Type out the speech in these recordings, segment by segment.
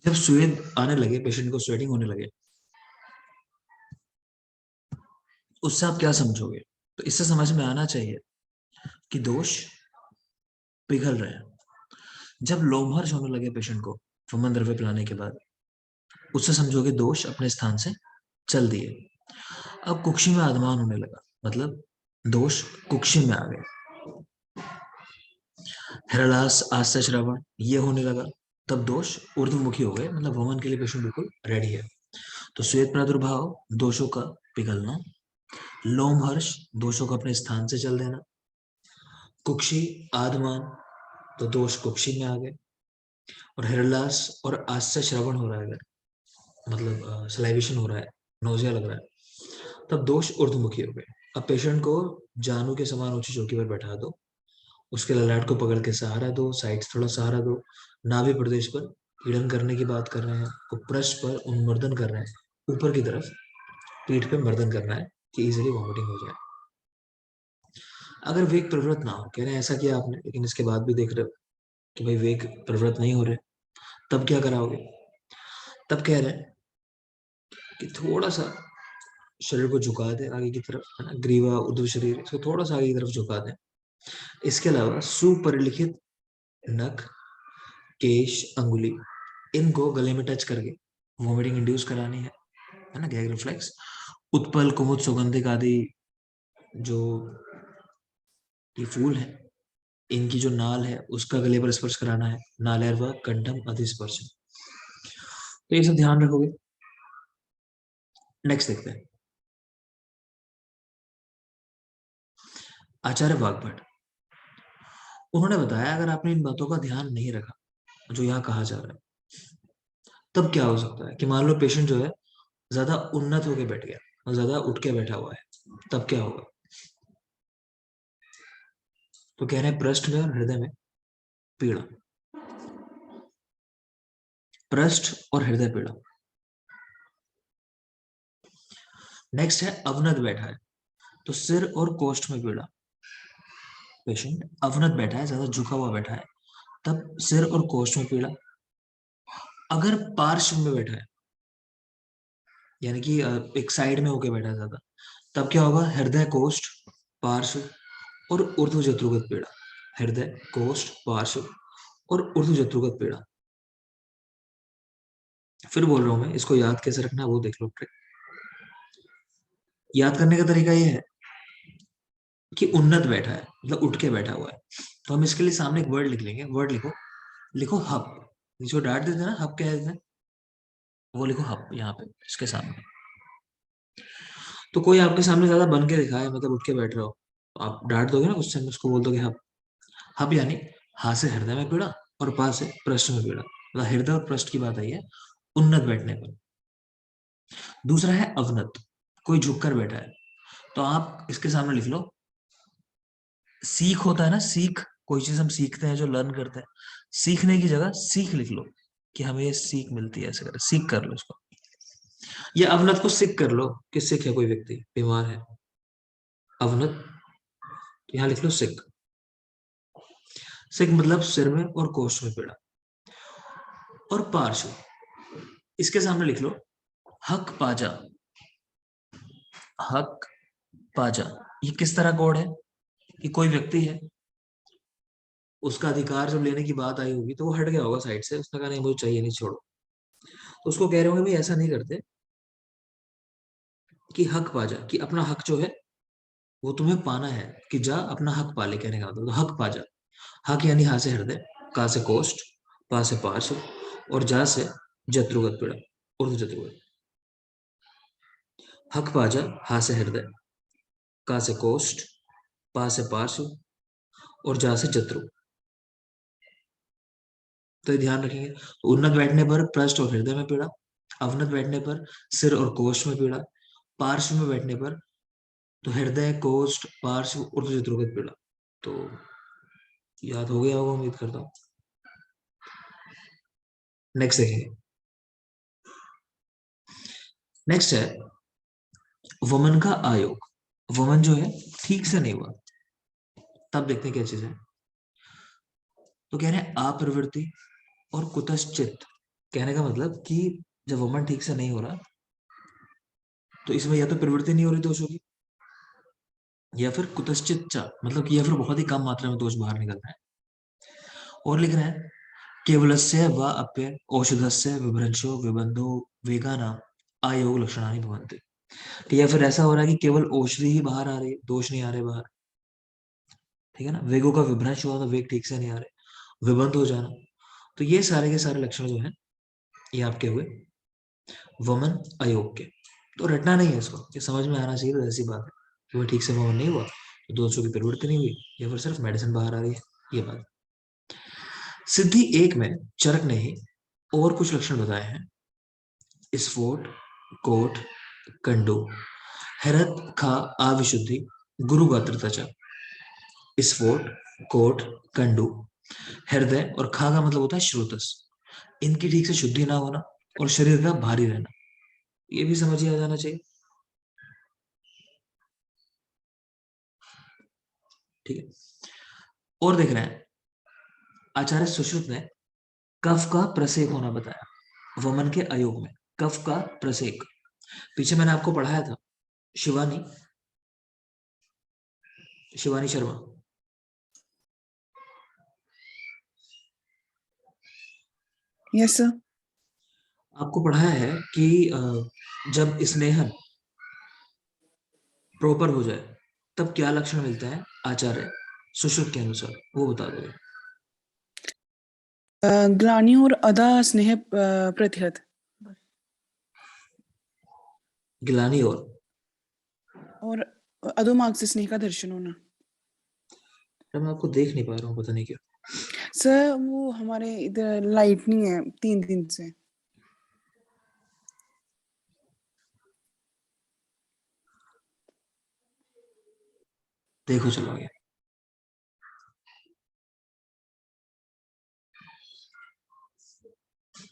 जब स्वेद आने लगे, पेशेंट को स्वेटिंग होने लगे, उससे आप क्या समझोगे? तो इससे समझ में आना चाहिए कि दोष पिघल रहे हैं। जब लोमहर्ष होने लगे पेशेंट को वमन द्रव्य पिलाने के बाद, उससे समझोगे दोष अपने स्थान से चल दिए। अब कुक्षी में आधमान होने लगा, मतलब दोष कुक्षी में आ गए। हृदयास आश्चर्य श्रवण ये होने लगा, तब दोष ऊर्ध्वमुखी हो गए, मतलब वमन के लिए पेशेंट बिल्कुल रेडी है। तो श्वेत प्रादुर्भाव, दोषों का पिघलना। लोमहर्ष, दोषों का अपने स्थान से चल देना। कुक्षी, आधमान, तो दोष कुक्षी में आ गए। और हृदयास और आश्चर्य श्रवण हो रहा है, अगर मतलब सलाइवेशन हो रहा है, नोजिया लग रहा है, तब दोष ऊर्ध्वमुखी हो गए। अब पेशेंट को जानू के समान ऊंची चौकी पर बैठा दो, उसके ललाट को पकड़ के सहारा दो, साइड से थोड़ा सहारा दो, नाभि प्रदेश पर पीड़न करने की बात कर रहे हैं, उपपृष्ठ पर उन्मर्दन कर रहे हैं, ऊपर की तरफ पीठ पे मर्दन करना है कि इजीली वॉमिटिंग हो जाए। अगर वेग प्रवृत्त ना हो, कह रहे हैं ऐसा किया आपने लेकिन इसके बाद भी देख रहे हो कि भाई वेग प्रवृत्त नहीं हो रहे, तब क्या कराओगे? तब कह रहे हैं कि थोड़ा सा शरीर को झुका दे आगे की तरफ, है ना, ग्रीवा ऊर्ध्व शरीर, इसको थोड़ा सा आगे की तरफ झुका दें। इसके अलावा सुपरिलिखित नख, केश, अंगुली, इनको गले में टच करके वॉमिटिंग इंड्यूस करानी है ना, गैग रिफ्लेक्स। उत्पल, कुमुद, सुगंधिक आदि जो ये फूल है, इनकी जो नाल है उसका गले पर स्पर्श कराना है, नालेर व कंठम अधिस्पर्श। तो ये सब ध्यान रखोगे। नेक्स्ट देखते हैं, आचार्य वाग्भट। उन्होंने बताया अगर आपने इन बातों का ध्यान नहीं रखा जो यहाँ कहा जा रहा है, तब क्या हो सकता है कि मान लो पेशेंट जो है ज्यादा उन्नत होके बैठ गया और ज्यादा उठ के बैठा हुआ है, तब क्या होगा? तो कह रहे हैं पृष्ठ में और हृदय में पीड़ा, पृष्ठ और हृदय पीड़ा। नेक्स्ट है अवनत बैठा है, तो सिर और कोष्ठ में पीड़ा। पेशेंट अवनत बैठा है, ज्यादा झुका हुआ बैठा है, तब सिर और कोष्ठ में पीड़ा। अगर पार्श्व में बैठा है, यानी कि एक साइड में होके बैठा है ज्यादा, तब क्या होगा? हृदय, कोष्ठ, पार्श्व और ऊर्ध्व जत्रुगत पीड़ा। हृदय, कोष्ठ, पार्श्व और ऊर्ध्व जत्रुगत पीड़ा। फिर बोल रहा हूं मैं, इसको याद कैसे रखना है वो देख लो ट्रिक। याद करने का तरीका ये है कि उन्नत बैठा है, मतलब उठ के बैठा हुआ है, तो हम इसके लिए सामने एक वर्ड लिख लेंगे। वर्ड लिखो, लिखो हब। जिसको डांट देते हैं ना, हब क्या है, वो लिखो हब यहाँ पे इसके सामने। तो कोई आपके सामने ज्यादा बन के दिखाए, मतलब उठ के बैठ रहे हो, तो आप डांट दोगे ना गुस्से में, उसको बोल दोगे हब। हब यानी हा से हृदय में पीड़ा और पा से पृष्ठ में पीड़ा, मतलब हृदय और पृष्ठ की बात आई है उन्नत बैठने पर। दूसरा है अवनत, कोई झुककर बैठा है, तो आप इसके सामने लिख लो सीख। होता है ना सीख, कोई चीज हम सीखते हैं, जो लर्न करते हैं, सीखने की जगह सीख लिख लो कि हमें ये सीख मिलती है, ऐसे कर सीख कर लो इसको। या अवनत को सिक कर लो कि सिक है, कोई व्यक्ति बीमार है, अवनत, तो यहाँ लिख लो सिक। सिक मतलब सिर में और कोष्ठ में पीड़ा। और पार्श्व, इसके सामने लिख लो हक पाजा। हक पाजा, ये किस तरह कोड है कि कोई व्यक्ति है, उसका अधिकार जब लेने की बात आई होगी तो वो हट गया होगा साइड से, उसने कहा नहीं मुझे चाहिए नहीं, छोड़ो। तो उसको कह रहे होंगे भाई ऐसा नहीं करते, कि हक पाजा, कि अपना हक जो है वो तुम्हें पाना है, कि जा अपना हक पाले, कहने का मतलब तो हक पाजा। हक यानी हा से हृदय, का से कोष्ठ, पा से पार्श्व और जा से जत्रुगत पीड़ा, ऊर्ध्व जत्रुगत। हक पाजा, हा से हृदय, का से कोष्ठ, पा से पार्श्व और जा से जत्रु। तो ये ध्यान रखेंगे। तो उन्नत बैठने पर पृष्ठ और हृदय में पीड़ा, अवनत बैठने पर सिर और कोष्ठ में पीड़ा, पार्श्व में बैठने पर तो हृदय, कोष्ठ, पार्श्व, ऊर्ध्व जत्रुगत पीड़ा। तो याद हो गया होगा, उम्मीद करता हूँ। नेक्स्ट देखेंगे। नेक्स्ट है वमन का आयोग। वमन जो है ठीक से नहीं हुआ, तब देखते हैं क्या चीज है। तो कह रहे हैं अप्रवृत्ति और कुतश्चित कहने का मतलब कि जब वमन ठीक से नहीं हो रहा तो इसमें या तो प्रवृत्ति नहीं हो रही दोषों की, या फिर कुतश्चित च, मतलब कि या फिर बहुत ही कम मात्रा में दोष बाहर निकल रहे हैं। और लिख रहे हैं केवलस्य व अप्य औषधस्य विभ्रंशो विबंधो वेगानाम अयोग लक्षणानि भवन्ति। तो या फिर ऐसा हो रहा है कि केवल औषधि ही बाहर आ रही है, दोष नहीं आ रहे बाहर, ठीक है ना। वेगों का विभ्रंश हुआ तो वेग ठीक से नहीं आ रहे, विबंध हो जाना। तो ये सारे के सारे लक्षण जो हैं ये आपके हुए वमन अयोग के। तो रटना नहीं है इसको, ये समझ में आना चाहिए, तो ऐसी बात है कि वो ठीक से वमन नहीं हुआ तो दोषों की प्रवृत्ति नहीं हुई, या फिर सिर्फ मेडिसिन बाहर आ रही है, ये बात। सिद्धि एक में चरक ने ही और कुछ लक्षण बताए हैं। स्फोट, कोट, कंडो, हरत खा अविशुद्धि गुरु गात्र त्वचा। स्फोट, कोट, कंडू, हृदय और खा का मतलब होता है श्रोतस, इनकी ठीक से शुद्धि ना होना और शरीर का भारी रहना, ये भी समझ आ जाना चाहिए, ठीक है। और देख रहे हैं आचार्य सुश्रुत ने कफ का प्रसेक होना बताया वमन के अयोग में। कफ का प्रसेक पीछे मैंने आपको पढ़ाया था, शिवानी, शिवानी शर्मा, यस सर। आपको पढ़ाया है कि जब स्नेहन प्रॉपर हो जाए तब क्या लक्षण मिलते हैं आचार्य सुश्रुत के अनुसार, वो बता दो। ग्लानि और अदा स्नेह प्रतिहत, गिलानी और अधोमार्ग से स्नेह का दर्शन होना। मैं आपको देख नहीं पा रहा हूँ, पता नहीं क्यों। सर वो हमारे इधर लाइट नहीं है 3 दिन से। देखो चलो आगे।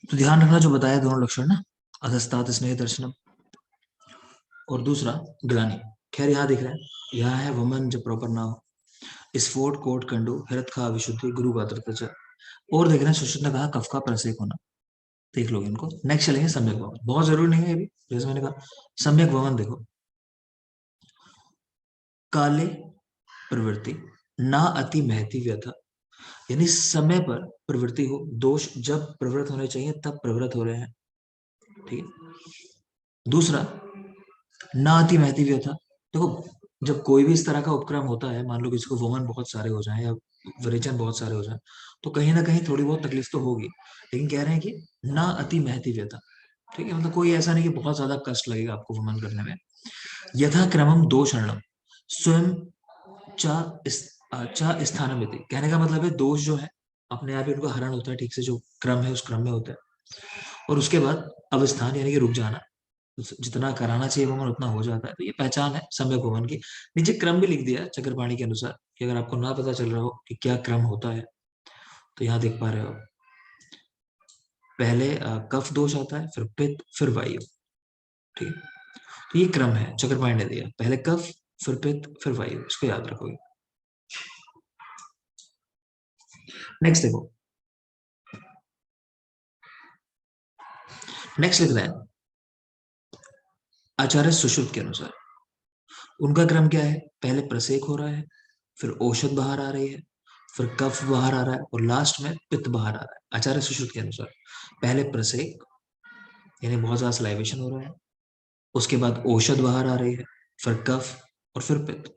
तो ध्यान रखना जो बताया दोनों लक्षण ना, अधस्तात स्नेह दर्शनम और दूसरा ग्लानि। खैर यहाँ दिख रहा है, यहाँ है वमन जब प्रॉपर ना हो, स्फोट, कोट, कंडू, हरत खा विशुद्धि गुरु गात्र त्वचा। और देख रहे हैं सुश्रुत ने कहा कफ का प्रसेक होना, देख लोगे इनको। नेक्स्ट चलेंगे सम्यक भवन, बहुत जरूरी नहीं है ये भी, जैसे मैंने कहा सम्यक भवन देखो। काले प्रवृत्ति ना अति महती व्यथा, यानी समय पर प्रवृत्ति हो, दोष जब प्रवृत्त होने चाहिए तब प्रवृत्त हो रहे हैं, ठीक है। दूसरा ना अति महती व्यथा, देखो जब कोई भी इस तरह का उपक्रम होता है, मान लो किसी को वमन बहुत सारे हो जाएं या विरेचन बहुत सारे हो जाएं, तो कहीं ना कहीं थोड़ी बहुत तकलीफ तो होगी, लेकिन कह रहे हैं कि ना अति महती व्यथा, ठीक है। मतलब कोई ऐसा नहीं कि बहुत ज्यादा कष्ट लगेगा आपको वमन करने में। यथा क्रमम दोषणम स्वयं चा स्थानम इति, कहने का मतलब है दोष जो है अपने आप ही उनका हरण होता है, ठीक से जो क्रम है उस क्रम में होता है। और उसके बाद अवस्थान यानी कि रुक जाना, जितना कराना चाहिए वमन उतना हो जाता है। तो ये पहचान है सम्यक वमन की। नीचे क्रम भी लिख दिया है चक्रपाणी के अनुसार, कि अगर आपको ना पता चल रहा हो कि क्या क्रम होता है तो यहाँ देख पा रहे हो। पहले कफ दोष आता है, फिर पित्त, फिर वायु, ठीक है। तो ये क्रम है चक्रपाणी ने दिया, पहले कफ, फिर पित्त, फिर वायु, इसको याद रखोगे। नेक्स्ट देखो, नेक्स्ट लिख रहे हैं आचार्य सुश्रुत के अनुसार। उनका क्रम क्या है, पहले प्रसेक हो रहा है, फिर औषध बाहर आ रही है, फिर कफ बाहर आ रहा है, और लास्ट में पित्त बाहर आ रहा है। आचार्य सुश्रुत के अनुसार पहले प्रसेक यानी बहुत ज्यादा सलाइवेशन हो रहा है, उसके बाद औषध बाहर आ रही है, फिर कफ और फिर पित्त।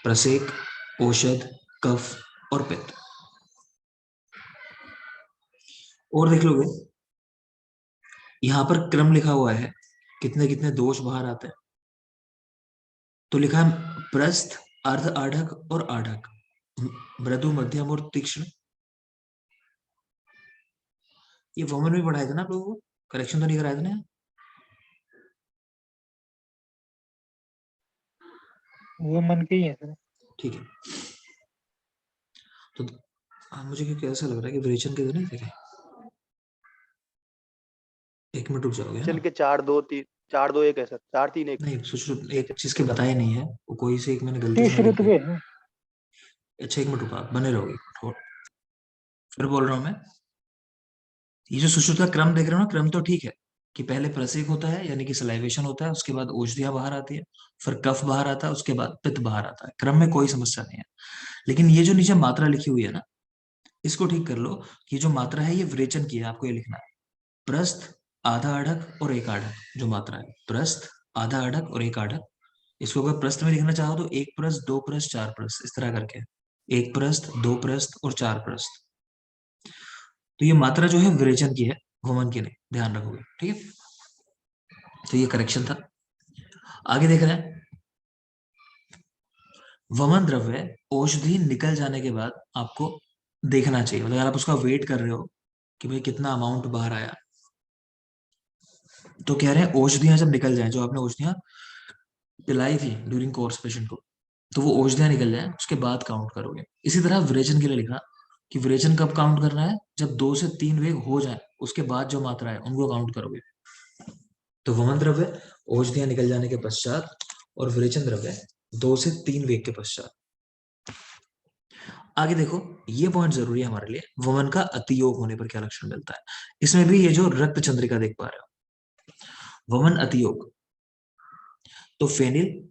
प्रसेक, औषध, कफ और पित्त। और देख लोगे यहां पर क्रम लिखा हुआ है, कितने कितने दोष बाहर आते हैं। तो लिखा है प्रस्थ, अर्ध आढ़क और आढ़क, मृदु, मध्यम और तीक्ष्ण। ये वमन में पढ़ाया था ना आप लोगों को, करेक्शन तो नहीं कराया था ना। वो मन के ही है सर। ठीक है। तो मुझे क्योंकि ऐसा लग रहा है कि विरेचन के तो नहीं थे क्या? एक मिनट रुक जाओगे चल ना। के 4-2-3 4-2-1 है सर, 4-3-1 नहीं सुश्रुत ये एक चीज के बताए नहीं है, वो कोई से एक मैंने गलती से ना लिख सुश्रुत दिया। के हैं। अच्छा एक मिनट रुका, बने रहोगे, फिर बोल रहा हूँ मैं। ये जो सुश्रुत का क्रम देख रहे हो ना, क्रम तो ठीक है कि पहले प्रसेक होता है यानी कि सलाइवेशन होता है, उसके बाद औषधियां बाहर आती है, फिर कफ बाहर आता है, उसके बाद पित्त बाहर आता है, क्रम में कोई समस्या नहीं है। लेकिन ये जो नीचे मात्रा लिखी हुई है ना, इसको ठीक कर लो कि जो मात्रा है ये विरेचन की है, आपको ये लिखना है प्रस्थ, आधा अढ़क और एक आढ़क। जो मात्रा है प्रस्थ, आधा अढ़क और एक आढ़क, इसको अगर प्रस्थ में लिखना चाहो तो एक प्रस्थ, दो प्रस्थ, चार प्रस्थ, इस तरह करके एक प्रस्थ, दो प्रस्थ और चार प्रस्थ। तो ये मात्रा जो है विरेचन की है, वमन की नहीं, ध्यान रखोगे, ठीक है। तो ये करेक्शन था। आगे देख रहे हैं, वमन द्रव्य औषधि निकल जाने के बाद आपको देखना चाहिए, मतलब अगर आप उसका वेट कर रहे हो कि भाई कितना अमाउंट बाहर आया, तो कह रहे हैं औषधियां जब निकल जाएं, जो आपने औषधियां पिलाई थी ड्यूरिंग कोर्स पेशेंट को, तो वो औषधियां निकल जाए उसके बाद काउंट करोगे। इसी तरह विरेचन के लिए लिखा कि विरेचन कब काउंट करना है, जब 2 से 3 वेग हो जाए उसके बाद जो मात्रा है उनको काउंट करोगे। तो वमन द्रव्य औषधियां निकल जाने के पश्चात और विरेचन द्रव्य 2 से 3 वेग के पश्चात। आगे देखो, ये पॉइंट जरूरी है हमारे लिए, वमन का अतियोग होने पर क्या लक्षण मिलता है। इसमें भी ये जो रक्त चंद्रिका देख पा रहे हो, वमन अतियोग, तो फेनिल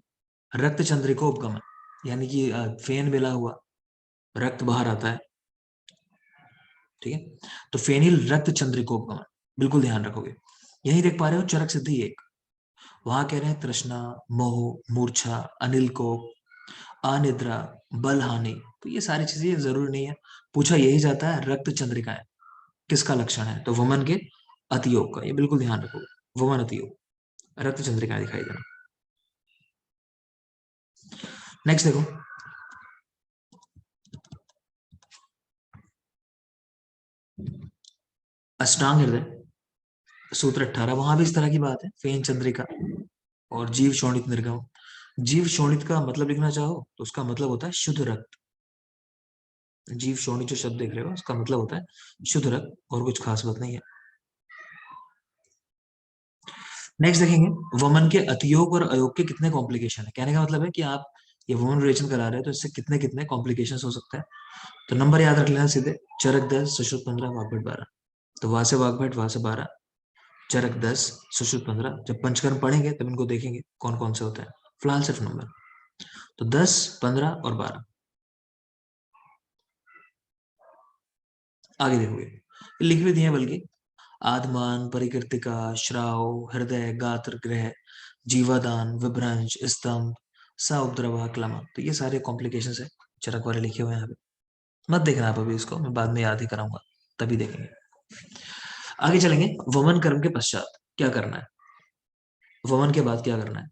रक्त चंद्रिकोपगमन, यानी कि फेन मिला हुआ रक्त बाहर आता है, ठीक है। तो फेनिल रक्त चंद्रिकोपगमन, बिल्कुल ध्यान रखोगे। यही देख पा रहे हो चरक सिद्धि 1, वहां कह रहे हैं तृष्णा, मोह, मूर्छा, अनिल कोप, अनिद्रा, बल हानि। तो ये सारी चीजें जरूरी नहीं है, पूछा यही जाता है रक्त चंद्रिकाएं किसका लक्षण है, तो वमन के अतियोग का, ये बिल्कुल ध्यान रखोगे, वमन अतियोग रक्त चंद्रिकाएं दिखाई देना। नेक्स्ट देखो, अष्टांग हृदय सूत्र 18, वहां भी इस तरह की बात है, फेन चंद्रिका और जीव शोणित निर्गम। जीव शोणित का मतलब लिखना चाहो तो उसका मतलब होता है शुद्ध रक्त। जीव शोणित जो शब्द देख रहे हो उसका मतलब होता है शुद्ध रक्त, और कुछ खास बात नहीं है। नेक्स्ट देखेंगे, वमन के अतियोग और अयोग के कितने कॉम्प्लिकेशन है। कहने का मतलब है कि आप ये वमन रिलेशन करा रहे हो तो इससे कितने कितने कॉम्प्लिकेशन हो सकते हैं। तो नंबर याद रख लेना सीधे, चरक 10, सुश्रुत 15, वाग्भट 12। तो वहां से वाग्भट, वहां से 12, चरक 10, सुश्रुत 15। जब पंचकर्म पढ़ेंगे तब इनको देखेंगे कौन कौन से होते हैं। फिलहाल सिर्फ नंबर, तो 10, 15 और 12। आगे देखोगे लिख भी दिए हैं, बल्कि आदमान, परिकृतिका, श्राव, हृदय, गात्र, ग्रह, जीवादान, विभ्रंश, स्तंभ, सउपद्रव, क्लमा। तो ये सारे कॉम्प्लिकेशंस है, चरक वाले लिखे हुए हैं यहाँ पे, मत देखना आप अभी इसको, मैं बाद में याद ही कराऊंगा तभी देखेंगे। आगे चलेंगे, वमन कर्म के पश्चात क्या करना है, वमन के बाद क्या करना है।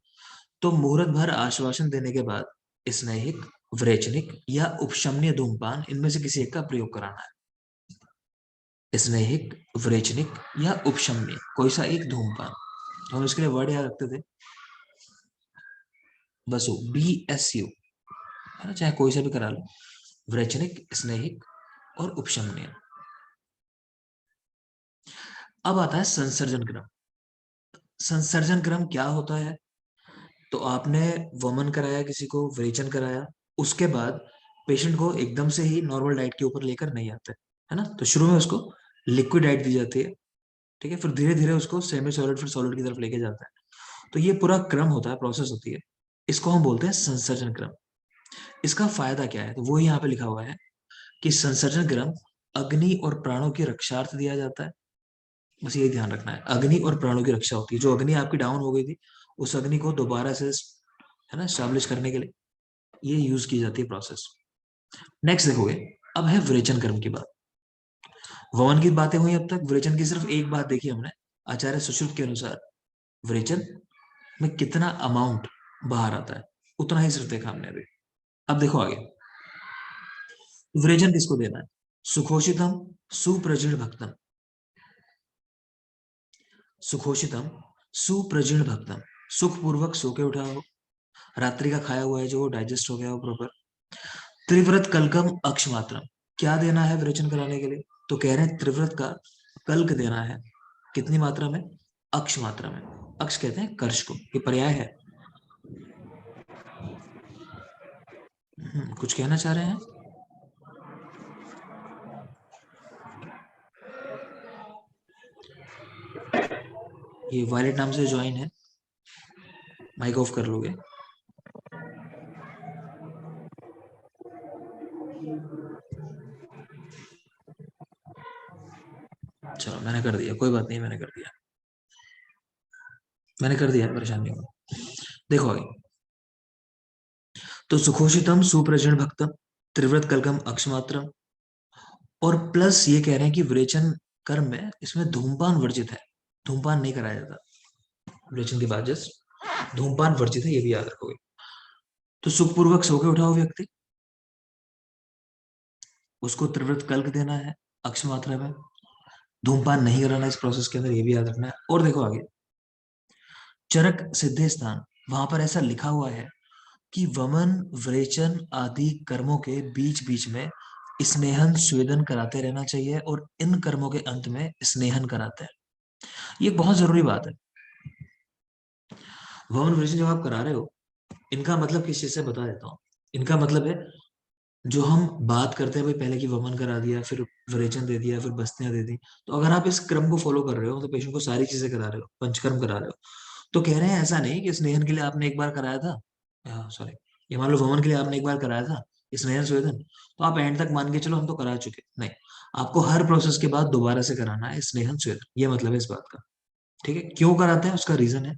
तो मुहूर्त भर आश्वासन देने के बाद स्नैहिक, विरेचनिक या उपशमनीय धूमपान, इनमें से किसी एक का प्रयोग कराना है। स्नैहिक, विरेचनिक या उपशमनीय, कोई सा एक धूमपान। तो हम इसके लिए वर्ड याद रखते थे, बसु, BSU, है ना, चाहे कोई सा भी करा लो, विरेचनिक, स्नैहिक और उपशमनीय। अब आता है संसर्जन क्रम। संसर्जन क्रम क्या होता है, तो आपने वमन कराया, किसी को विरेचन कराया, उसके बाद पेशेंट को एकदम से ही नॉर्मल डाइट के ऊपर लेकर नहीं आते, है ना। तो शुरू में उसको लिक्विड डाइट दी जाती है, ठीक है, फिर धीरे धीरे उसको सेमी सॉलिड, फिर सॉलिड की तरफ लेके जाता है। तो ये पूरा क्रम होता है, प्रोसेस होती है, इसको हम बोलते हैं संसर्जन क्रम। इसका फायदा क्या है, तो वो यहाँ पे लिखा हुआ है कि संसर्जन क्रम अग्नि और प्राणों की रक्षार्थ दिया जाता है। बस यही ध्यान रखना है, अग्नि और प्राणों की रक्षा होती है। जो अग्नि आपकी डाउन हो गई थी, उस अग्नि को दोबारा से, है ना, स्टैब्लिश करने के लिए ये यूज की जाती है प्रोसेस। नेक्स्ट देखोगे, अब है विरेचन कर्म की बात। वमन की बातें हुई अब तक, विरेचन की सिर्फ एक बात देखी हमने, आचार्य सुश्रुत के अनुसार विरेचन में कितना अमाउंट बाहर आता है उतना ही सिर्फ देखा हमने अभी। अब देखो आगे, विरेचन किसको देना है, सुखोषितम, सुप्रजीर्ण भक्तम, सुखोषितम, सुप्रजीर्ण भक्तम, सुखपूर्वक सो के उठा हो, रात्रि का खाया हुआ है जो डाइजेस्ट हो गया हो प्रॉपर। त्रिव्रत कलकम अक्षमात्रम, क्या देना है विरेचन कराने के लिए, तो कह रहे हैं त्रिव्रत का कल्क देना है, कितनी मात्रा में, अक्ष मात्रा में। अक्ष कहते हैं कर्ष को, ये पर्याय है। कुछ कहना चाह रहे हैं। ये वायलेट नाम से ज्वाइन है, माइक ऑफ कर लोगे। चलो मैंने कर दिया, कोई बात नहीं, मैंने कर दिया, परेशान नहीं होगा। देखो आगे, तो सुखोषितम सुप्रजन भक्तम त्रिव्रत कलकम अक्षमात्रम, और प्लस ये कह रहे हैं कि विरेचन कर्म में इसमें धूमपान वर्जित है, धूमपान नहीं कराया जाता विरेचन के बाद, जस्ट धूमपान वर्जित है, ये भी याद रखोगे। तो सुखपूर्वक सो के उठा हुआ व्यक्ति, उसको त्रिव्रत कल्क देना है अक्ष मात्रा में, धूमपान नहीं कराना इस प्रोसेस के अंदर, ये भी याद रखना है। और देखो आगे, चरक सिद्धे स्थान, वहां पर ऐसा लिखा हुआ है कि वमन विरेचन आदि कर्मों के बीच बीच में स्नेहन स्वेदन कराते रहना चाहिए, और इन कर्मों के अंत में स्नेहन कराते हैं। ये बहुत जरूरी बात है। वमन विरेचन जब आप करा रहे हो, इनका मतलब किस चीज से बता देता हूँ। इनका मतलब है, जो हम बात करते हैं भाई, पहले की वमन करा दिया, फिर विरेचन दे दिया, फिर बस्तियां दे दी, तो अगर आप इस क्रम को फॉलो कर रहे हो, तो पेशेंट को सारी चीजें करा रहे हो, पंचकर्म करा रहे हो, तो कह रहे हैं ऐसा नहीं कि स्नेहन के लिए आपने एक बार कराया था, सॉरी, ये मान लो वमन के लिए आपने एक बार कराया था स्नेहन स्वेदन, तो आप एंड तक मान के चलो हम तो करा चुके, नहीं, आपको हर प्रोसेस के बाद दोबारा से कराना है स्नेहन स्वेदन, ये मतलब है इस बात का। ठीक है, क्यों कराते हैं उसका रीजन है,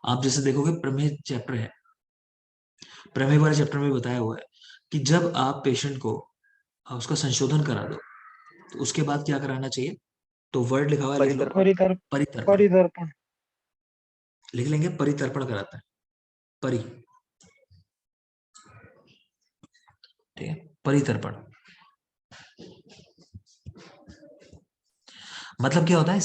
आप जैसे देखोगे प्रमेय चैप्टर है, प्रमेय वाले चैप्टर में बताया हुआ है कि जब आप पेशेंट को उसका संशोधन करा दो, तो उसके बाद क्या कराना चाहिए, तो वर्ड लिखा हुआ है, लिख लो, परितर्पण परितर्पण, परितर्पण लिख लेंगे, परितर्पण कराता है, परि, ठीक है, परितर्पण मतलब क्या होता है,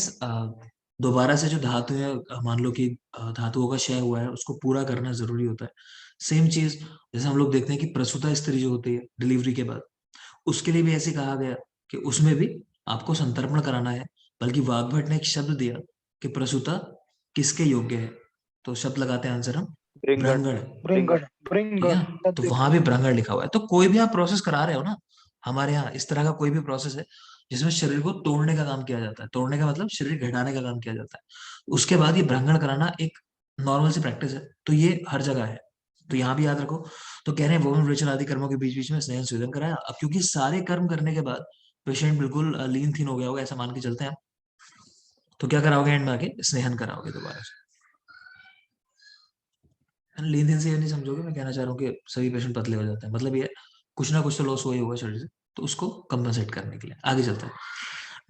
दोबारा से जो धातु है, मान लो कि धातुओं का क्षय हुआ है, उसको पूरा करना जरूरी होता है। सेम चीज जैसे हम लोग देखते हैं कि प्रसूता स्त्री जो होती है डिलीवरी के बाद, उसके लिए भी ऐसे कहा गया कि उसमें भी आपको संतर्पण कराना है। बल्कि वाग्भट ने एक शब्द दिया कि प्रसूता किसके योग्य है, तो शब्द लगाते हैं आंसर हम, ब्रिंगण ब्रह्मण, ब्रिंगण ठीक है ब्रिंगण ना, तो वहां भी ब्रह्मण लिखा हुआ है। तो कोई भी आप प्रोसेस करा रहे हो ना, हमारे यहाँ इस तरह का कोई भी प्रोसेस है जिसमें शरीर को तोड़ने का काम किया जाता है, तोड़ने का मतलब शरीर घटाने का काम किया जाता है, उसके बाद ये ब्रह्मण कराना एक नॉर्मल सी प्रैक्टिस है, तो ये हर जगह है, तो यहाँ भी याद रखो। तो कह रहे हैं वोमन विरेचन आदि कर्मों के बीच बीच में स्नेहन स्वेदन कराया। अब क्योंकि सारे कर्म करने के बाद पेशेंट बिल्कुल लीन थीन हो गया होगा, ऐसा मान के चलते हैं, तो क्या कराओगे एंड में आके स्नेहन कराओगे दोबारा से। लीन थीन से ये नहीं समझोगे, मैं कहना चाह रहा हूँ कि सभी पेशेंट पतले हो जाते हैं, मतलब ये कुछ ना कुछ तो लॉस हुआ ही होगा शरीर से, तो उसको कंपनसेट करने के लिए आगे चलते हैं।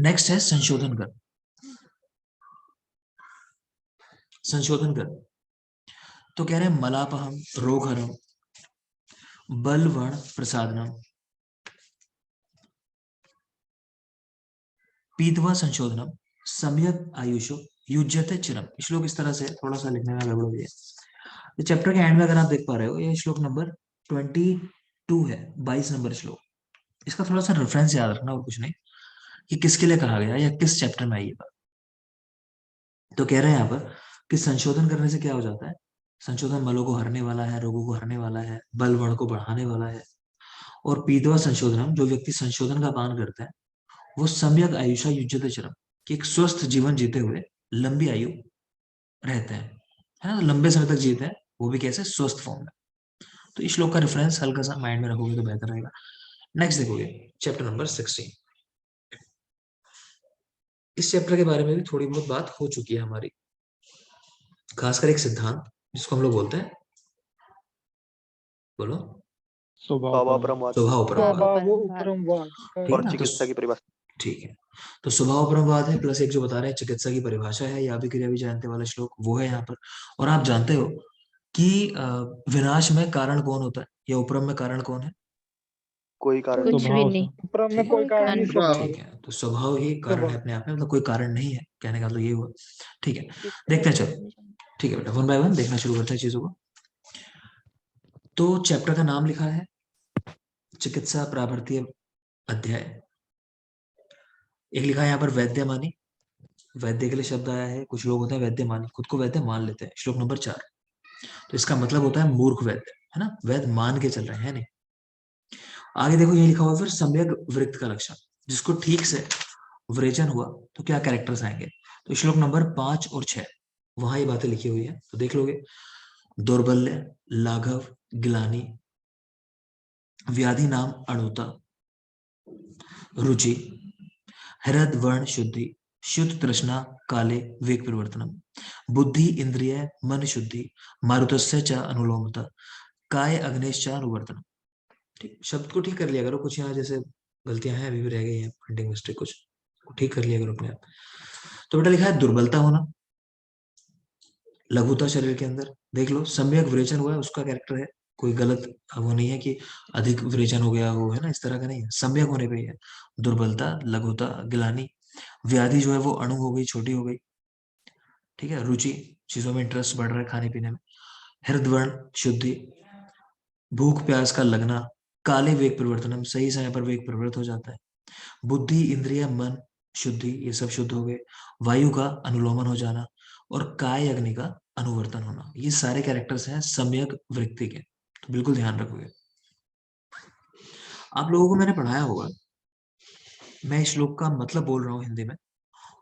नेक्स्ट है संशोधन कर्म। संशोधन कर्म तो कह रहे हैं मलापहम रोगहरम बलवण प्रसादनम पीतवा संशोधनम सम्यक आयुषो युज्यते चिरम। श्लोक इस तरह से थोड़ा सा लिखने में गड़बड़ हुई है। ये चैप्टर के एंड में अगर आप देख पा रहे हो, ये श्लोक नंबर 22 है, 22 नंबर श्लोक। इसका थोड़ा सा रेफरेंस याद रखना और कुछ नहीं, कि किसके लिए कहा गया या किस चैप्टर में आई ये बात। तो कह रहे हैं यहाँ पर कि संशोधन करने से क्या हो जाता है, संशोधन मलों को हरने वाला है, रोगों को हरने वाला है, बल बण को बढ़ाने वाला है। और पीतवा संशोधनम, जो व्यक्ति संशोधन का पान करता है वो सम्यक आयुषा युज्यते चिरम, कि एक स्वस्थ जीवन जीते हुए लंबी आयु रहते हैं, है ना, तो लंबे समय तक जीते हैं, वो भी कैसे, स्वस्थ फॉर्म में। तो इस श्लोक का रेफरेंस हल्का सा माइंड में रखोगे तो बेहतर रहेगा। नेक्स्ट देखोगे चैप्टर नंबर 16। इस चैप्टर के बारे में भी थोड़ी बहुत बात हो चुकी है हमारी, खासकर एक सिद्धांत जिसको हम लोग बोलते हैं, बोलो, भावापरमवाद स्वभाव परमवाद, स्वभाव उपरमवाद ठीक है और ना, तो चिकित्सा की परिभाषा। ठीक है, तो स्वभाव परमवाद है, प्लस एक जो बता रहे हैं चिकित्सा की परिभाषा है, या भी क्रिया भी जानते वाला श्लोक वो है यहाँ पर। और आप जानते हो कि विनाश में कारण कौन होता है, या उपरम में कारण कौन है, कोई कारण कुछ भी नहीं। उपरम में ठीक कोई है, कारण नहीं, स्वभाव ठीक है, तो स्वभाव ही कारण है स्वभाव अपने आप में, मतलब कोई कारण नहीं है, कहने का मतलब ये हुआ। ठीक है, देखते हैं, चलो ठीक है बेटा, वन बाय वन देखना शुरू करते हैं चीजों को। तो चैप्टर का नाम लिखा है चिकित्सा प्राभर्तीय अध्याय। एक लिखा है यहाँ पर वैद्यमानी, वैद्य के लिए शब्द आया है, कुछ लोग होते हैं वैद्यमानी, खुद को वैद्य मान लेते हैं, श्लोक नंबर 4। तो इसका मतलब होता है मूर्ख वैद्य, है ना, वैद्य मान के चल रहे हैं नहीं। आगे देखो ये लिखा हुआ फिर सम्यक वृत्त का लक्षण, जिसको ठीक से विरेचन हुआ तो क्या कैरेक्टर्स आएंगे, तो श्लोक नंबर 5 और 6। वहां ये बातें लिखी हुई है, तो देख लोगे। दौर्बल्य, लाघव, ग्लानि, व्याधि नाम अणुता, रुचि, हृद वर्ण शुद्धि, शुद्ध तृष्णा काले वेग परिवर्तनम, बुद्धि इंद्रिय मन शुद्धि, मारुतस्य च अनुलोमता, काय अग्नेश च अनुवर्तनम। ठीक, शब्द को ठीक कर लिया करो, कुछ यहाँ जैसे गलतियां हैं अभी भी रह गई हैं, प्रिंटिंग मिस्टेक कुछ, ठीक कर लिया करो अपने आप। तो बेटा लिखा है दुर्बलता होना, लघुता शरीर के अंदर, देख लो सम्यक विरेचन हुआ है उसका कैरेक्टर है, कोई गलत वो नहीं है कि अधिक विरेचन हो गया हो, है ना, इस तरह का नहीं है, सम्यक होने पे ही है। दुर्बलता, लघुता, गिलानी, व्याधि जो है वो अणु हो गई, छोटी हो गई, ठीक है। रुचि, चीजों में इंटरेस्ट बढ़ रहा है खाने पीने में। हृदवर्ण शुद्धि, भूख प्यास का लगना। काले वेग परिवर्तनम, सही समय पर वेग परिवर्तित हो जाता है। बुद्धि इंद्रिय मन शुद्धि, ये सब शुद्ध हो गए। वायु का अनुलोमन हो जाना, और काय अग्नि का अनुवर्तन होना, ये सारे कैरेक्टर्स हैं सम्यक वृत्ति के, तो बिल्कुल ध्यान रखोगे। आप लोगों को मैंने पढ़ाया होगा, मैं इस श्लोक का मतलब बोल रहा हूं हिंदी में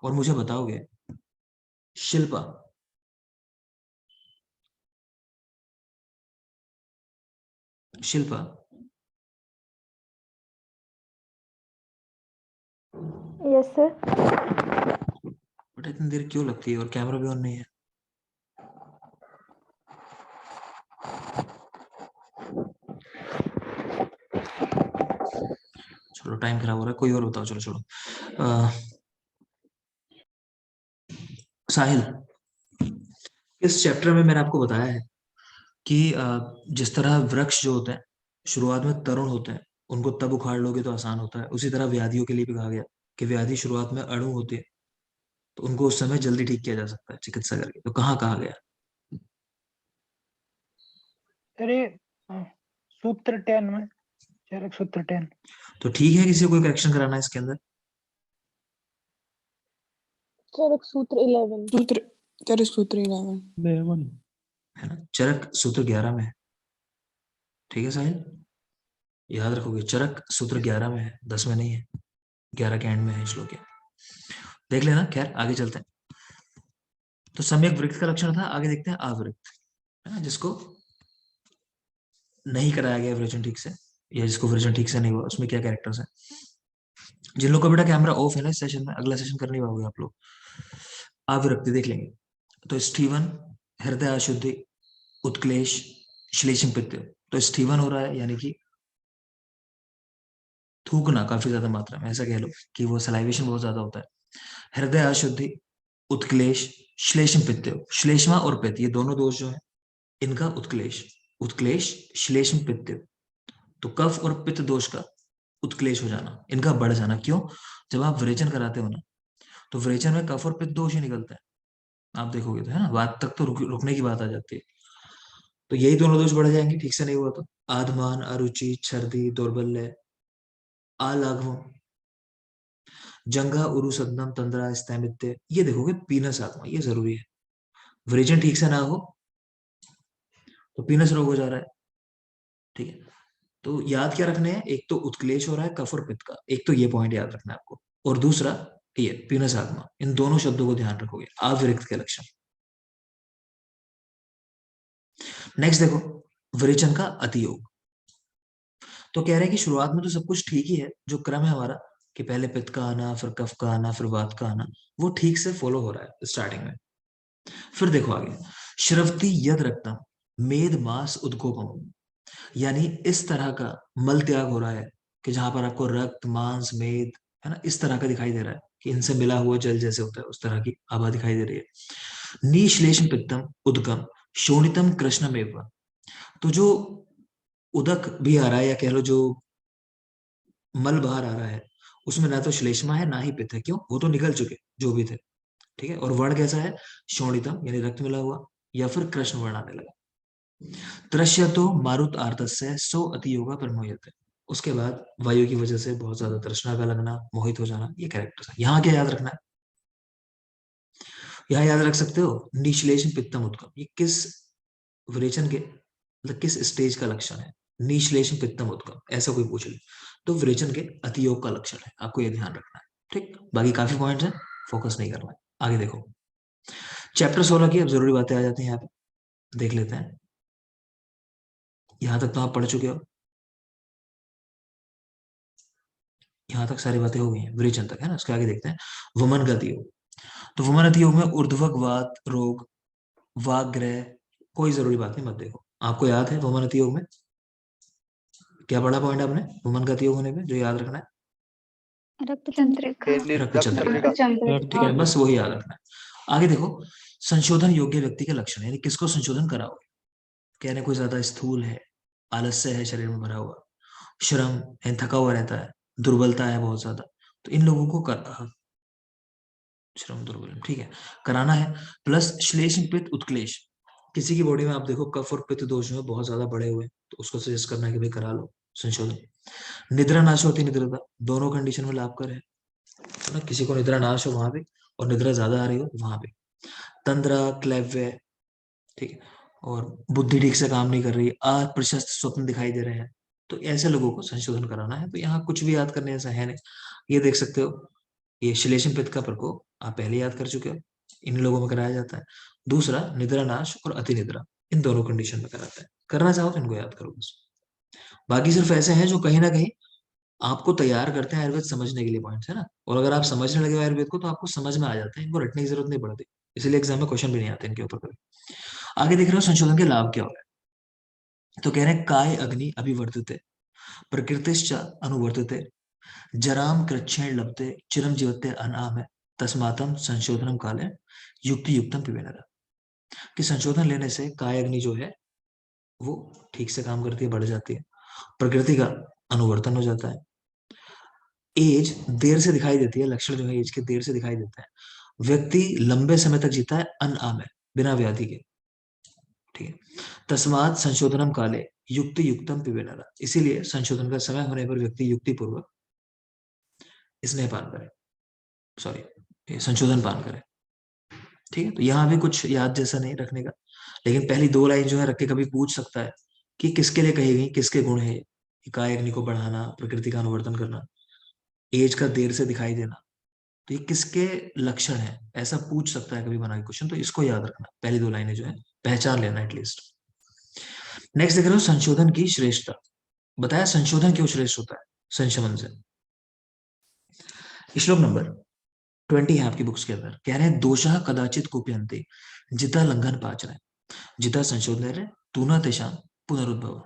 और मुझे बताओगे। Shilpa, Shilpa, yes sir. बेटा इतनी देर क्यों लगती है और कैमरा भी ऑन नहीं है? चलो टाइम खराब हो रहा है, कोई और बताओ, चलो छोड़ो। साहिल, इस चैप्टर में मैंने आपको बताया है कि जिस तरह वृक्ष जो होते हैं शुरुआत में तरुण होते हैं, उनको तब उखाड़ लोगे तो आसान होता है, उसी तरह व्याधियों के लिए भी कहा गया कि व्याधि शुरुआत में अणु होती है, तो उनको उस समय जल्दी ठीक किया जा सकता है चिकित्सा करके। तो कहाँ कहा गया? अरे सूत्र 10 में, चरक सूत्र 10। तो ठीक है, किसी को कोई करेक्शन कराना है इसके अंदर? चरक सूत्र 11। सूत्र चरक सूत्र 11 है ना, चरक सूत्र 11 में है, ठीक है साहिल, याद रखोगे, चरक सूत्र 11 में है, 10 में नहीं है, 11 के एंड में है श्लोक है, देख लेना। खैर आगे चलते हैं। तो सम्यक वृक्क का लक्षण था, आगे देखते हैं आवृत्त, है ना, जिसको नहीं कराया गया विरेचन ठीक से, या जिसको विरेचन ठीक से नहीं हुआ, उसमें क्या कैरेक्टर्स हैं। जिन लोग का बेटा कैमरा ऑफ है ना इस सेशन में, अगला सेशन कर नहीं पाओगे आप लोग, आवृत्ति देख लेंगे। तो स्टीवन, हृदय अशुद्धि, उत्क्लेश, श्लेषम पित्त। तो स्टीवन हो रहा है यानी कि थूकना काफी ज्यादा मात्रा में, ऐसा कह लो कि वो सलाइवेशन बहुत ज्यादा होता है। हृदय अशुद्धि, उत्क्लेश, श्लेषम पित्त। श्लेष्मा और पित्त ये दोनों दोष जो है इनका उत्क्लेश, उत्क्लेश श्लेषम पित्त। तो कफ और पित्त दोष का उत्क्लेश हो जाना, इनका बढ़ जाना। क्यों? जब आप विरेचन कराते हो ना, तो विरेचन में कफ और पित्त दोष ही निकलते हैं, आप देखोगे तो, है ना, बात तक तो रुकने की बात आ जाती है। तो यही दोनों दोष बढ़ जाएंगे ठीक से नहीं हुआ तो। आधमान, अरुचि, छर्दी, दौर्बल्य, आलाघव, जंगा, उरु, सदनम, तंद्रा, स्थैमित्य, ये देखोगे पीनस आत्मा, ये जरूरी है। विरेचन ठीक से ना हो तो पीनस रोग हो जा रहा है, ठीक है। तो याद क्या रखने हैं, एक तो उत्क्लेश हो रहा है कफ और पित्त का, एक तो ये पॉइंट याद रखना है आपको, और दूसरा ये पीनस आत्मा, इन दोनों शब्दों को ध्यान रखोगे, अविरक्त के लक्षण। नेक्स्ट देखो, विरेचन का अतियोग। तो कह रहे हैं कि शुरुआत में तो सब कुछ ठीक ही है, जो क्रम है हमारा कि पहले पित्त का आना, फिर कफ का आना, फिर वात का आना, वो ठीक से फॉलो हो रहा है स्टार्टिंग में। फिर देखो आगे, श्रवती यद रक्तम मेद मास उद्गोपम, यानी इस तरह का मल त्याग हो रहा है कि जहां पर आपको रक्त, मांस, मेद, है ना, इस तरह का दिखाई दे रहा है कि इनसे मिला हुआ जल जैसे होता है उस तरह की आभा दिखाई दे रही है। निश्लेषम पित्तम उदकम शोणितम कृष्णमेव। तो जो उदक भी आ रहा है, या कह लो जो मल बाहर आ रहा है, उसमें ना तो श्लेष्मा है ना ही पित्त है। क्यों? वो तो निकल चुके जो भी थे, ठीक है। और वर्ण कैसा है? शोणितम यानी रक्त मिला हुआ, या फिर कृष्ण वर्ण आने लगा। दृश्य तो मारुत आर्तस्य सो अति योगा प्रमोयते। उसके बाद वायु की वजह से बहुत ज्यादा तृष्णा का लगना, मोहित हो जाना, ये कैरेक्टर्स है। यहाँ क्या याद रखना है? यहाँ याद रख सकते हो निश्लेषण पित्तम उत्कम, ये किस विरेचन के, मतलब किस स्टेज का लक्षण है। निश्लेषण पित्तम उत्कम ऐसा कोई पूछ ले तो विरेचन के अतियोग का लक्षण है, आपको ये ध्यान रखना है, ठीक। बाकी काफी पॉइंट्स हैं, फोकस नहीं करना है। आगे देखो, चैप्टर 16 की अब जरूरी बातें आ जाती हैं, यहाँ पे देख लेते हैं। यहां तक तो आप पढ़ चुके हो, यहां तक सारी बातें हो गई हैं, विरेचन तक है ना। उसके आगे देखते हैं वमन गति योग। तो वमन गति योग में ऊर्ध्वक वात रोग, वाग्ग्रह, कोई जरूरी बात नहीं, मत देखो। आपको याद है वमन गति योग में क्या पढ़ा पॉइंट आपने वमन गति योग होने में जो याद रखना रक्त चंद्रिका। है? रक्त चंद्रिका, चंद्रिका। ठीक है, बस वही याद रखना है। आगे देखो संशोधन योग्य व्यक्ति के लक्षण, यानी किसको संशोधन कराओगे। कह रहे कोई ज्यादा स्थूल है, आलस्य है शरीर में भरा हुआ, श्रम है, थका हुआ रहता है, दुर्बलता है बहुत ज्यादा, तो इन लोगों को श्रम दुर्बल, ठीक है, कराना है। प्लस श्लेष पित्त उत्क्लेश, किसी की बॉडी में आप देखो कफ और पित्त दोष जो है बहुत ज्यादा बढ़े हुए हैं, तो उसको सजेस्ट करना है कि भाई करा लो संशोधन। निद्रा नाश होती निद्रता, दोनों कंडीशन में लाभकर है ना। किसी को निद्रा नाश हो वहां पे और निद्रा ज्यादा आ रही हो वहां पे। तंद्रा क्लैव्य, ठीक है, और बुद्धि ठीक से काम नहीं कर रही, अप्रशस्त स्वप्न दिखाई दे रहे हैं, तो ऐसे लोगों को संशोधन कराना है। तो यहाँ कुछ भी याद करने ऐसा है नहीं, ये देख सकते हो, ये श्लेषम पित्त का प्रकोप आप पहले याद कर चुके हो, इन लोगों में कराया जाता है। दूसरा निद्रा नाश और अति निद्रा, इन दोनों कंडीशन में कराता है। करना चाहो तो इनको याद करो बस। बाकी सिर्फ ऐसे हैं जो कहीं ना कहीं आपको तैयार करते हैं आयुर्वेद समझने के लिए, पॉइंट्स है ना। और अगर आप समझने लगे हो आयुर्वेद को तो आपको समझ में आ जाते हैं, इनको रटने की जरूरत नहीं पड़ती, इसलिए एग्जाम में क्वेश्चन भी नहीं आते इनके ऊपर कभी। आगे देख रहे हो संशोधन के लाभ क्या हो रहा है। तो कह रहे हैं काय अग्नि अभिवर्तते, प्रकृतिश्च अनुवर्तते, जराम कृच्छेण लभते, चिरम जीवते अनाम है, तस्मातम संशोधनम काले युक्ति युक्तम पिबेनरा। कि संशोधन लेने से काय अग्नि जो है वो ठीक से काम करती है, बढ़ जाती है, प्रकृति का अनुवर्तन हो जाता है, एज देर से दिखाई देती है, लक्षण जो है एज के देर से दिखाई देते हैं, व्यक्ति लंबे समय तक जीता है अनाम है, बिना व्याधि के, ठीक है। तस्मात संशोधनम काले युक्ति युक्तम पिबेनरा, इसीलिए संशोधन का समय होने पर व्यक्ति युक्ति पूर्वक स्नेह पान करे, सॉरी संशोधन पान करे, ठीक है। तो यहाँ भी कुछ याद जैसा नहीं रखने का, लेकिन पहली दो लाइन जो है रख के कभी पूछ सकता है कि किसके लिए कही गई, किसके गुण है ये, काय अग्नि को बढ़ाना, प्रकृति का अनुवर्तन करना, एज का देर से दिखाई देना, तो ये किसके लक्षण है, ऐसा पूछ सकता है कभी बना के क्वेश्चन। तो इसको याद रखना, पहली दो लाइनें जो है पहचान लेना एटलीस्ट। नेक्स्ट देख रहे हो संशोधन की श्रेष्ठता, बताया संशोधन क्यों श्रेष्ठ होता है संशमन से। श्लोक नंबर 20 है आपकी बुक्स के अंदर, कह रहे हैं दोषः कदाचित कुप्यन्ते जिता लंघन पाचन, जिता संशोधन तूना तेषां पुनरुद्भव,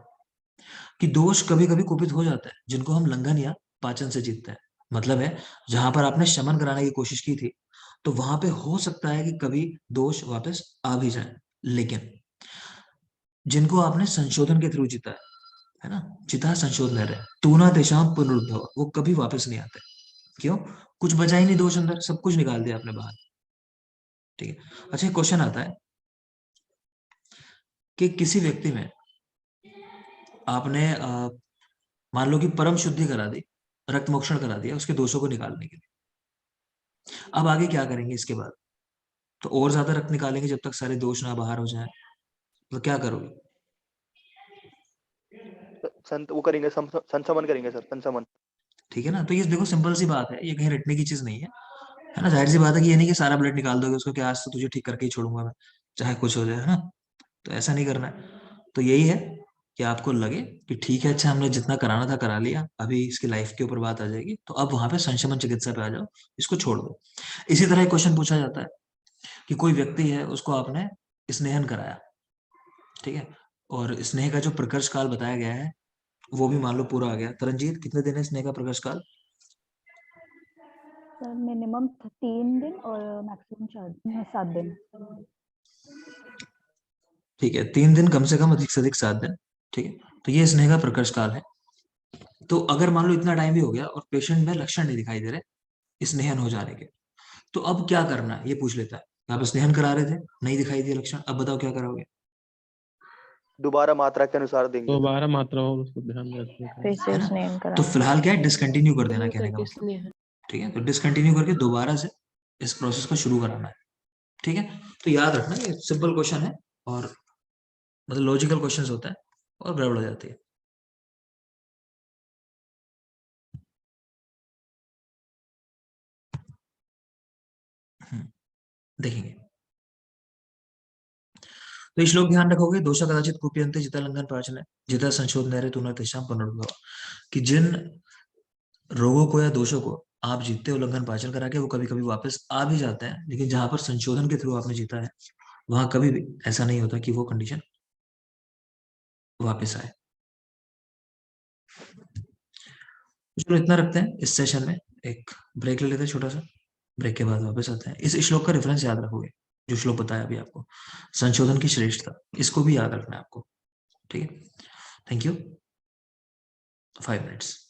कि दोष कभी कभी कुपित हो जाता है जिनको हम लंघन या पाचन से जीतते हैं। मतलब है जहां पर आपने शमन कराने की कोशिश की थी तो वहां पे हो सकता है कि कभी दोष वापस आ भी जाए, लेकिन जिनको आपने संशोधन के थ्रू जीता है ना, जिता संशोधन है तूना तेषां पुनरुद्भव, वो कभी वापस नहीं आते। क्यों? कुछ बचा ही नहीं दोष अंदर, सब कुछ निकाल दिया आपने बाहर, ठीक है। अच्छा क्वेश्चन आता है कि किसी व्यक्ति में आपने मान लो कि परम शुद्धि करा दी, रक्त मोक्षण करा दिया उसके दोषों को निकालने के लिए, अब आगे क्या करेंगे इसके बाद, तो और ज्यादा रक्त निकालेंगे जब तक सारे दोष ना बाहर हो जाए, तो क्या करोगे। वो करेंगे, संशमन करेंगे सर, संशमन। ठीक है ना, तो ये देखो सिंपल सी बात है, ये कहीं रटने की चीज नहीं है ना। जाहिर सी बात है कि ये नहीं कि सारा ब्लड निकाल दोगे उसको, कि आज तो तुझे ठीक करके ही छोड़ूंगा मैं चाहे कुछ हो जाए, है ना। तो ऐसा नहीं करना है। तो यही है कि आपको लगे कि ठीक है अच्छा हमने जितना कराना था करा लिया, अभी इसकी लाइफ के ऊपर बात आ जाएगी, तो अब वहां पे संशमन चिकित्सा पे आ जाओ, इसको छोड़ दो। इसी तरह एक क्वेश्चन पूछा जाता है कि कोई व्यक्ति है उसको आपने स्नेहन कराया, ठीक है, और स्नेह का जो प्रकर्ष काल बताया गया है वो भी मान लो पूरा आ गया। तरनजीत कितने दिन है स्नेह का प्रकर्ष काल। सर मिनिमम 3 दिन और मैक्सिमम 7 दिन। ठीक है 3 दिन कम से कम, अधिक से अधिक 7 दिन, ठीक है। तो ये स्नेह का प्रकर्ष काल है। तो अगर मान लो इतना टाइम भी हो गया और पेशेंट में लक्षण नहीं दिखाई दे रहे स्नेहन हो जाने के, तो अब क्या करना है ये पूछ लेता है। आप स्नेहन करा रहे थे, नहीं दिखाई दिए लक्षण, अब बताओ क्या कराओगे। दोबारा मात्रा के अनुसार देंगे सर। दोबारा मात्रा हो उसको ध्यान रखने का। फिर से है ना, स्नेहन तो कराना। फिलहाल क्या है डिसकंटिन्यू कर देना, कहने का मतलब, ठीक है। तो डिसकंटिन्यू करके दोबारा से इस प्रोसेस को शुरू कराना है, ठीक है। तो याद रखना ये सिंपल क्वेश्चन है, और मतलब लॉजिकल क्वेश्चंस होता है और गड़बड़ हो जाती है। देखेंगे तो श्लोक ध्यान रखोगे, दोषा कदाचित कुप्यन्ते जिता लंघन प्राचीन है जिता संशोधन रे तुना तेषाम पुनर्भव, कि जिन रोगों को या दोषों को आप जीतते हो उल्लंघन प्राचीन करा के, वो कभी कभी वापस आ भी जाते हैं, लेकिन जहां पर संशोधन के थ्रू आपने जीता है वहां कभी भी ऐसा नहीं होता कि वो कंडीशन वापस आए। चलो इतना रखते हैं इस सेशन में, एक ब्रेक ले लेते हैं छोटा सा, ब्रेक के बाद वापस आते हैं। इस श्लोक का रेफरेंस याद रखोगे, जो श्लोक बताया अभी आपको, संशोधन की श्रेष्ठता, इसको भी याद रखना है आपको, ठीक है। Thank you. 5 मिनट्स।